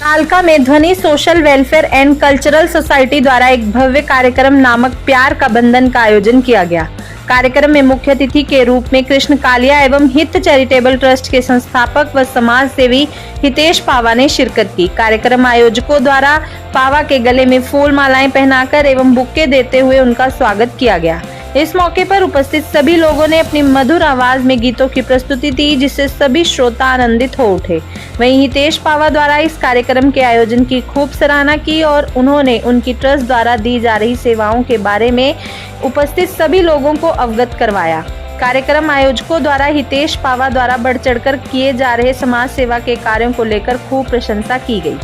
कालका में ध्वनि social welfare and cultural society द्वारा एक भव्य कार्यक्रम नामक प्यार का बंधन का आयोजन किया गया। कार्यक्रम में मुख्य अतिथि के रूप में कृष्ण कालिया एवं हित चैरिटेबल ट्रस्ट के संस्थापक व समाज सेवी हितेश पावा ने शिरकत की। कार्यक्रम आयोजकों द्वारा पावा के गले में फूल मालाएं पहनाकर एवं बुक्के देते हुए उनका स्वागत किया गया। इस मौके पर उपस्थित सभी लोगों ने अपनी मधुर आवाज में गीतों की प्रस्तुति दी, जिससे सभी श्रोता आनंदित हो उठे। वहीं हितेश पावा द्वारा इस कार्यक्रम के आयोजन की खूब सराहना की और उन्होंने उनकी ट्रस्ट द्वारा दी जा रही सेवाओं के बारे में उपस्थित सभी लोगों को अवगत करवाया। कार्यक्रम आयोजकों द्वारा हितेश पावा द्वारा बढ़ चढ़कर किए जा रहे समाज सेवा के कार्यों को लेकर खूब प्रशंसा की गई।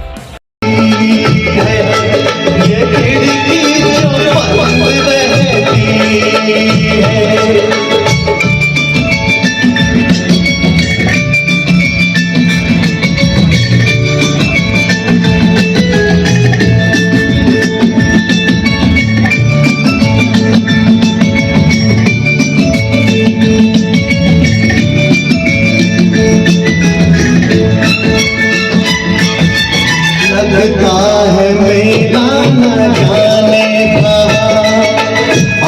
लगता है मेरा न जाने कहाँ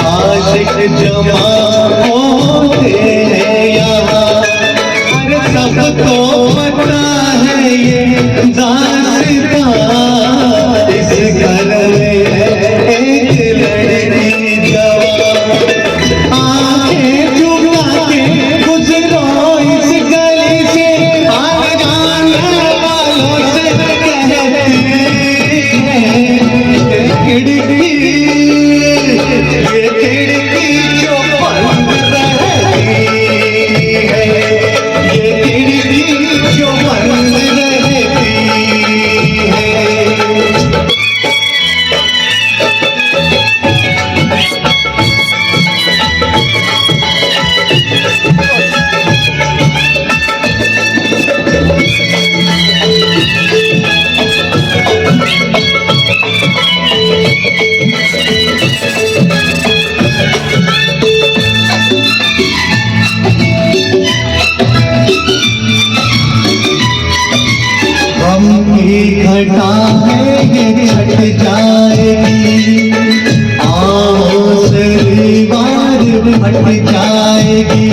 आशिक जमा होते हैं यहाँ। अरे सबको पता है ये दास्तां, इस घर में एक लड़की जवान। आंखें झुका के गुजरो इस गली से, आने जाने वालों से खिड़की जो बंद रहती है, ये खिड़की जो बंद रहती है। घटा है ये छट जाएगी, आओ से दीवार हट जाएगी।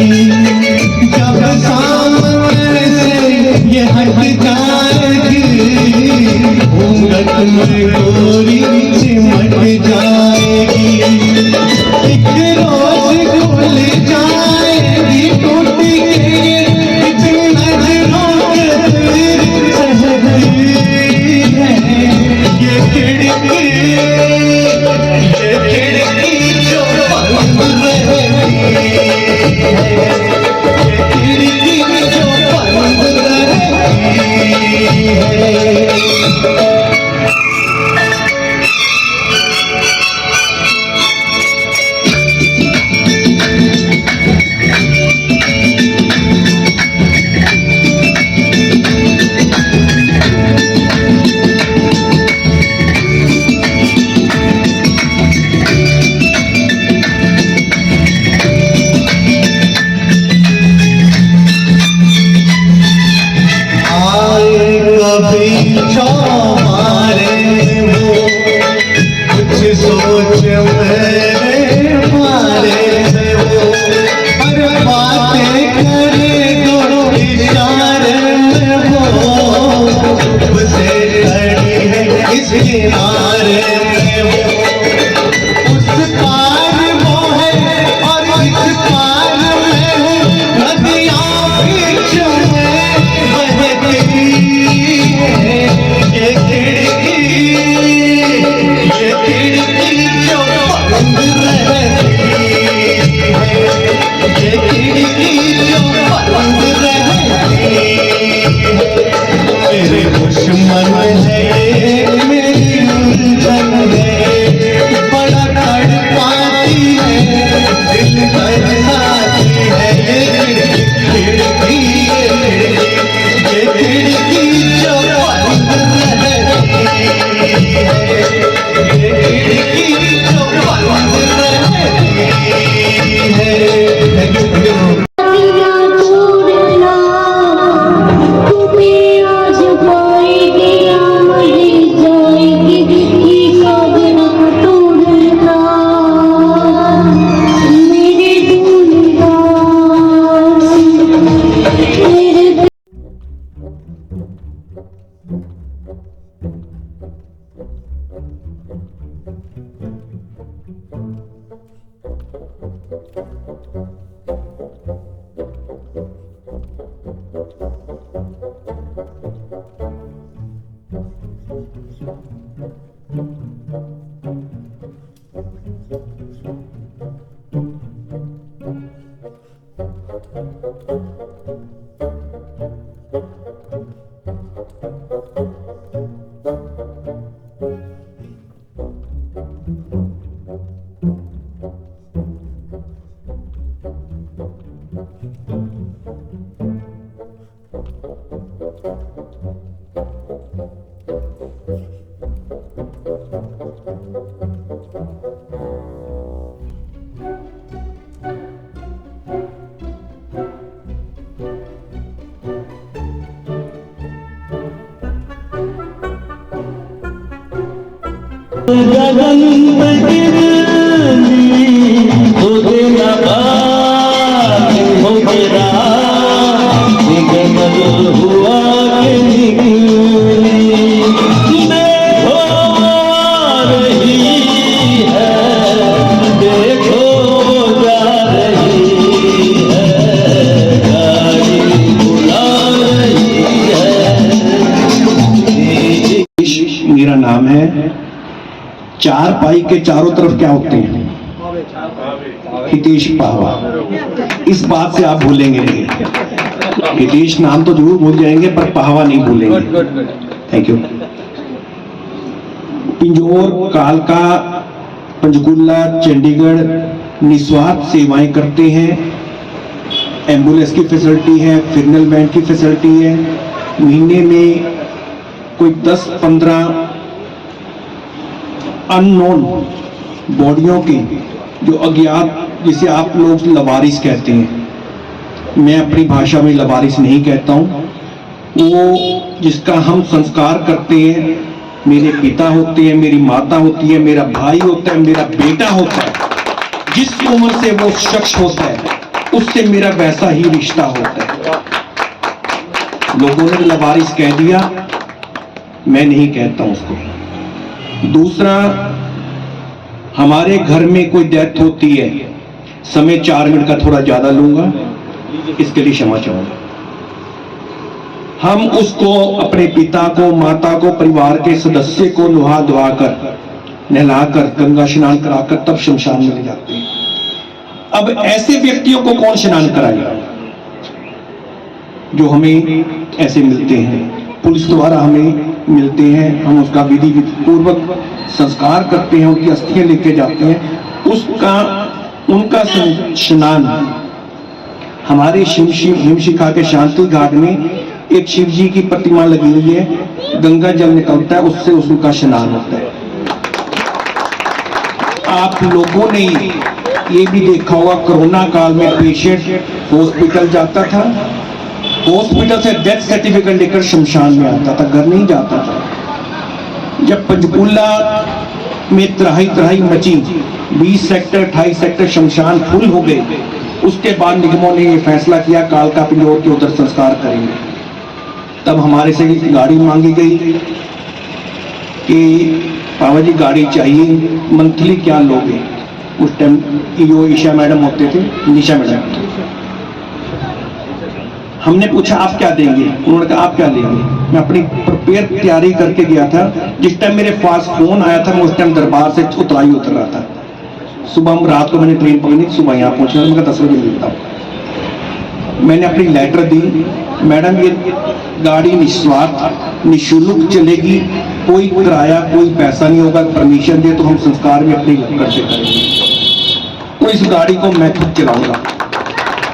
जब सामने से ये हट जाएगी, घूंघट में गोरी सिमट जाएगी। एक रोज खुल जाएगी टूट के नजरों के ये खिड़की जो बंद रहती है, ये खिड़की जो बंद रहती है। कभी हमारे हो कुछ सोच मेरे मारे से हो, हर बातें करे तो इशारे में हो, उसे खड़ी है इस किनारे में हो। उस पार वो है और इस पार में हूँ, नदियाँ बीच में बहती है। ये खिड़की जो बंद रहती है, ये खिड़की जो बंद रहती है। मेरे दुश्मन है, मेरी उलझन है, गगन पे गिरनी हो देना बात हो गिरा निगल हुआ के निकली देखो आ रही है देखो जा रही है गाड़ी बुला रही है। मेरा नाम है। चार पाई के चारों तरफ क्या होते हैं? हितेश पावा। इस बात से आप भूलेंगे नहीं। हितेश नाम तो जरूर भूल जाएंगे पर पावा नहीं भूलेंगे। Thank you. पिंजौर, कालका, पंचकुला, चंडीगढ़ निस्वार्थ सेवाएं करते हैं। एम्बुलेंस की फैसिलिटी है, सिग्नल बैंड की फैसिलिटी है। महीने में कोई 10-15 अननोन बॉडियों की जो अज्ञात, जिसे आप लोग लवारिस कहते हैं, मैं अपनी भाषा में लवारिस नहीं कहता हूं, वो जिसका हम संस्कार करते हैं, मेरे पिता होते हैं, मेरी माता होती है, मेरा भाई होता है, मेरा बेटा होता है। जिस उम्र से वो शख्स होता है उससे मेरा वैसा ही रिश्ता होता है। लोगों ने लवारिस कह दिया, मैं नहीं कहता हूं उसको। दूसरा, हमारे घर में कोई डेथ होती है, समय 4 मिनट का थोड़ा ज्यादा लूंगा, इसके लिए क्षमा चाहूंगा। हम उसको, अपने पिता को, माता को, परिवार के सदस्य को नुहा धुआ कर, नहलाकर, गंगा स्नान कराकर तब शमशान में ले जाते हैं। अब ऐसे व्यक्तियों को कौन स्नान कराएगा जो हमें ऐसे मिलते हैं? पुलिस द्वारा हमें मिलते हैं, हम उसका विधि पूर्वक संस्कार करते हैं, उनकी अस्थियां लेके जाते हैं। उनका स्नान हमारे हिमशिखा के शांति घाट में एक शिव जी की प्रतिमा लगी हुई है, गंगा जल निकलता है, उससे उसका स्नान होता है। आप लोगों ने ये भी देखा होगा, कोरोना काल में पेशेंट हॉस्पिटल जाता था, हॉस्पिटल से डेथ सर्टिफिकेट लेकर शमशान में आता था, घर नहीं जाता था। जब पंचकूला में त्राही मची, 20 सेक्टर 28 सेक्टर शमशान फुल हो गए, उसके बाद निगमों ने यह फैसला किया कालका पिंजौर के उधर संस्कार करेंगे। तब हमारे से गाड़ी मांगी गई कि पावा जी गाड़ी चाहिए, मंथली क्या लोगे? उस टाइम ईओ ईशा मैडम होते थे, निशा मैडम। हमने पूछा आप क्या देंगे? उन्होंने कहा आप क्या लेंगे? मैं अपनी प्रिपेयर तैयारी करके गया था। जिस टाइम मेरे पास फोन आया था, मैं उस टाइम दरबार से उतराई उतर रहा था। सुबह रात को मैंने ट्रेन पकड़ी, सुबह यहाँ पहुंचना, मैं 10 बजे मिलता हूँ। मैंने अपनी लेटर दी, मैडम ये गाड़ी निस्वार्थ निःशुल्क चलेगी, कोई किराया कोई पैसा नहीं होगा, परमिशन दे तो हम संस्कार में अपनी लक्कड़ से करेंगे, तो इस गाड़ी को मैं खुद चलाऊंगा।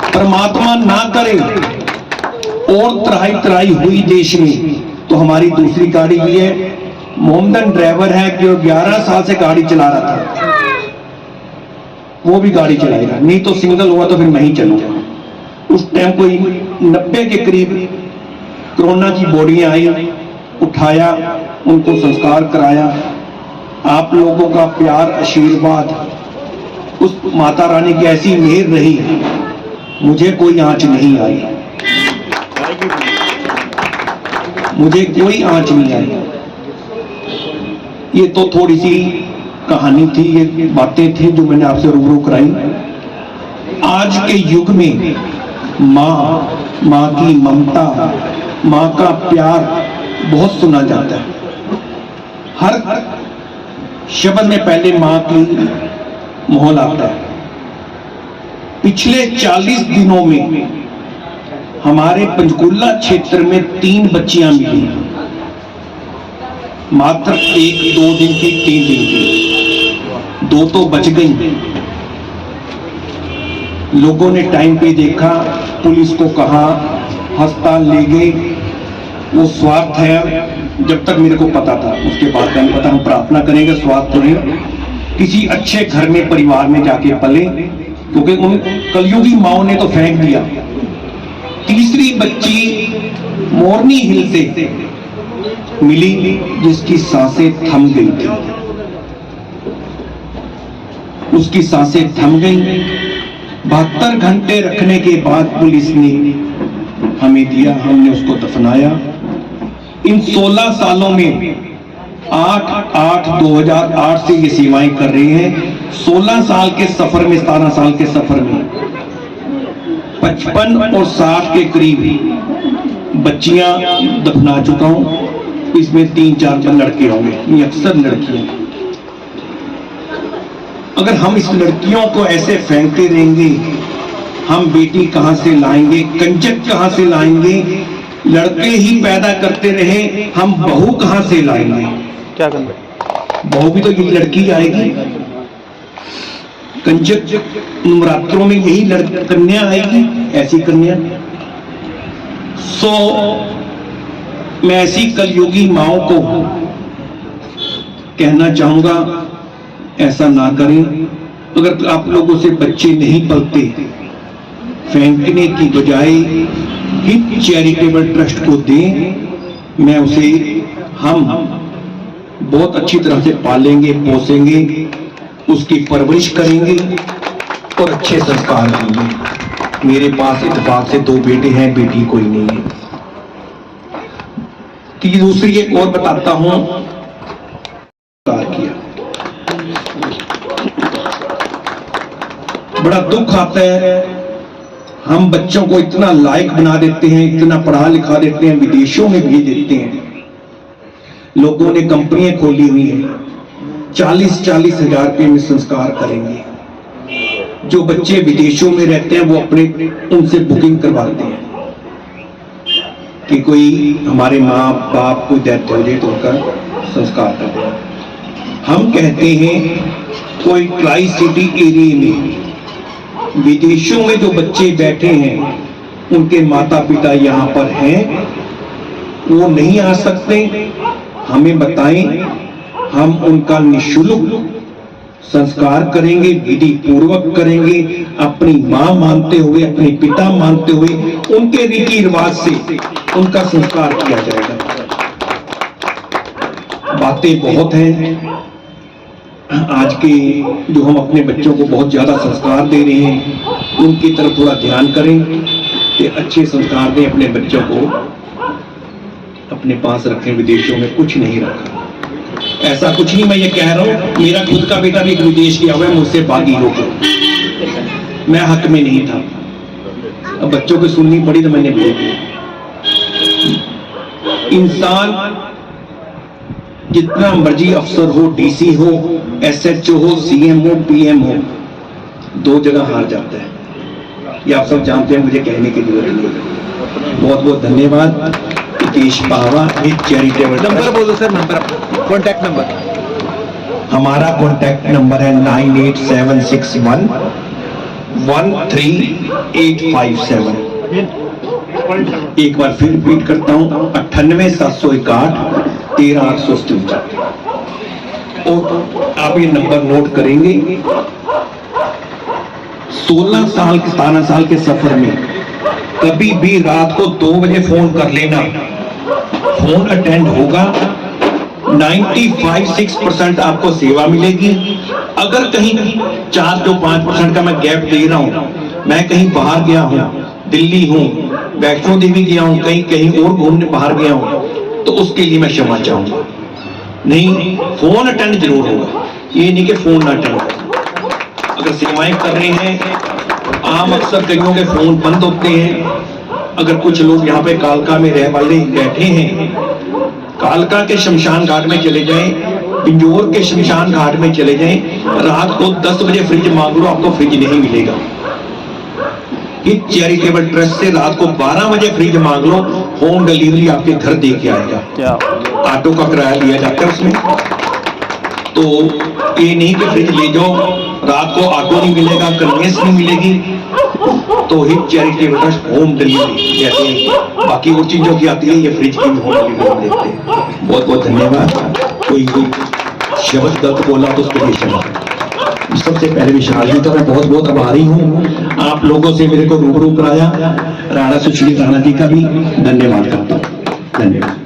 परमात्मा ना करे और त्राही हुई देश में तो हमारी दूसरी गाड़ी भी है। मोहम्मदन ड्राइवर है जो 11 साल से गाड़ी चला रहा था, वो भी गाड़ी चलाएगा, नहीं तो सिंगल हुआ तो फिर मैं ही चलूंगा। उस टाइम कोई 90 के करीब कोरोना की बॉडियां आई, उठाया, उनको संस्कार कराया। आप लोगों का प्यार, आशीर्वाद, उस माता रानी की ऐसी मेहर रही, मुझे कोई आंच नहीं आई। मुझे कोई आंच नहीं आई। ये तो थोड़ी सी कहानी थी, ये बातें थी जो मैंने आपसे रूबरू कराई। आज के युग में माँ की ममता, माँ का प्यार बहुत सुना जाता है। हर शब्द में पहले माँ की मोहल आता है। पिछले 40 दिनों में हमारे पंचकुला क्षेत्र में 3 बच्चियां मिली, मात्र 1-2 दिन की, 3 दिन की, 2 तो बच गई। लोगों ने टाइम पे देखा, पुलिस को कहा, अस्पताल ले गए। वो स्वार्थ है, जब तक मेरे को पता था, उसके बाद का नहीं पता। हम प्रार्थना करेंगे स्वार्थ नहीं, किसी अच्छे घर में, परिवार में जाके पले, क्योंकि उन कलयुगी माओ ने तो फेंक दिया। तीसरी बच्ची मोरनी हिल से मिली, जिसकी सांसें थम गई थी। उसकी सांसें थम गई। 72 घंटे रखने के बाद पुलिस ने हमें दिया, हमने उसको दफनाया। इन 16 सालों में 8/8/2008 से ये सेवाएं कर रहे हैं। 16 साल के सफर में, 17 साल के सफर में 55 और 60 के करीब बच्चियां दफना चुका हूं। इसमें 3-4 लड़के होंगे, ये अक्सर लड़कियां। अगर हम इस लड़कियों को ऐसे फेंकते रहेंगे, हम बेटी कहां से लाएंगे, कंजक कहां से लाएंगे? लड़के ही पैदा करते रहे, हम बहू कहां से लाएंगे? क्या करना? बहू भी तो ये लड़की आएगी। कंजक नवरात्रों में यही कन्या आएगी, ऐसी कन्या। मैं ऐसी कलयुगी माओ को कहना चाहूंगा, ऐसा ना करें। अगर आप लोगों से बच्चे नहीं पलते, फेंकने की बजाय हित चैरिटेबल ट्रस्ट को दें। मैं उसे, हम बहुत अच्छी तरह से पालेंगे, पोसेंगे, उसकी परवरिश करेंगे और अच्छे संस्कार देंगे। मेरे पास इत्तेफाक से 2 बेटे हैं, बेटी कोई नहीं है। कि दूसरी एक और बताता हूं, किया बड़ा दुख आता है। हम बच्चों को इतना लायक बना देते हैं, इतना पढ़ा लिखा देते हैं, विदेशों में भेज देते हैं। लोगों ने कंपनियां खोली हुई हैं, 40-40 हजार रुपये में संस्कार करेंगे। जो बच्चे विदेशों में रहते हैं वो अपने उनसे बुकिंग करवाते हैं कि कोई हमारे माँ बाप को डेथ हो जाए तो उनका संस्कार कर दें। हम कहते हैं कोई ट्राई सिटी एरिया में, विदेशों में जो बच्चे बैठे हैं, उनके माता पिता यहाँ पर हैं, वो नहीं आ सकते, हमें बताएं, हम उनका निःशुल्क संस्कार करेंगे, विधि पूर्वक करेंगे, अपनी मां मानते हुए, अपने पिता मानते हुए, उनके रीति रिवाज से उनका संस्कार किया जाएगा। बातें बहुत हैं आज के, जो हम अपने बच्चों को बहुत ज्यादा संस्कार दे रहे हैं, उनकी तरफ थोड़ा ध्यान करें कि अच्छे संस्कार दें अपने बच्चों को, अपने पास रखें। विदेशों में कुछ नहीं रखा, ऐसा कुछ नहीं मैं ये कह रहा हूं। मेरा खुद का बेटा भी एक विदेश गया हुआ है, मुझसे बागी होकर, मैं हक में नहीं था। अब बच्चों को सुननी पड़ी तो मैंने बोल दिया। इंसान जितना मर्जी अफसर हो, डीसी हो, एसएचओ हो, सीएम हो, पीएम हो, 2 जगह हार जाता है। ये आप सब जानते हैं, मुझे कहने की जरूरत नहीं। बहुत बहुत धन्यवाद। हितेश पावा, एक चैरिटेबल। नंबर बोलो सर, नंबर, कॉन्टैक्ट नंबर। हमारा कॉन्टैक्ट नंबर है 98761 13857। एक बार फिर रिपीट करता हूं, 98-761 13-857। और आप ये नंबर नोट करेंगे। 16 साल के 17 साल के सफर में कभी भी रात को 2 बजे फोन कर लेना, फोन अटेंड होगा। 95-6% आपको सेवा मिलेगी। अगर कहीं 4-5% का मैं गैप दे रहा हूं, मैं कहीं बाहर गया हूं, दिल्ली हूं, वैष्णो देवी गया हूं, कहीं और घूमने बाहर गया हूं, तो उसके लिए मैं क्षमा चाहूंगा। नहीं, फोन अटेंड जरूर होगा, ये नहीं कि फोन ना अटेंड। अगर सेवाएं कर रहे हैं, आम अक्सर कईयों के फोन बंद होते हैं। अगर कुछ लोग यहाँ पे कालका में रह वाले बैठे हैं, कालका के शमशान घाट में चले जाएं, पिंजौर के शमशान घाट में चले जाएं, रात को 10 बजे फ्रिज मांग लो, आपको फ्रिज नहीं मिलेगा। हित चैरिटेबल ट्रस्ट से रात को 12 बजे फ्रिज मांग लो, होम डिलीवरी आपके घर दे के आएगा। ऑटो का किराया लिया जाता है उसमें। तो ये नहीं कि फ्रिज ले जाओ, रात को ऑटो नहीं मिलेगा, कन्वेंस नहीं मिलेगी। तो हित चैरिटेबल ट्रस्ट होम डिलीवरी जैसे बाकी और चीजों की आती है, ये फ्रिज की होम डिलीवरी देते हैं। बहुत बहुत धन्यवाद। कोई शब्द गलत बोला तो उसके लिए क्षमा। सबसे पहले विशाल जी का मैं बहुत बहुत आभारी हूँ, आप लोगों से मेरे को रूबरू कराया। राणा सुश्री राणा जी का भी धन्यवाद करता हूँ। धन्यवाद।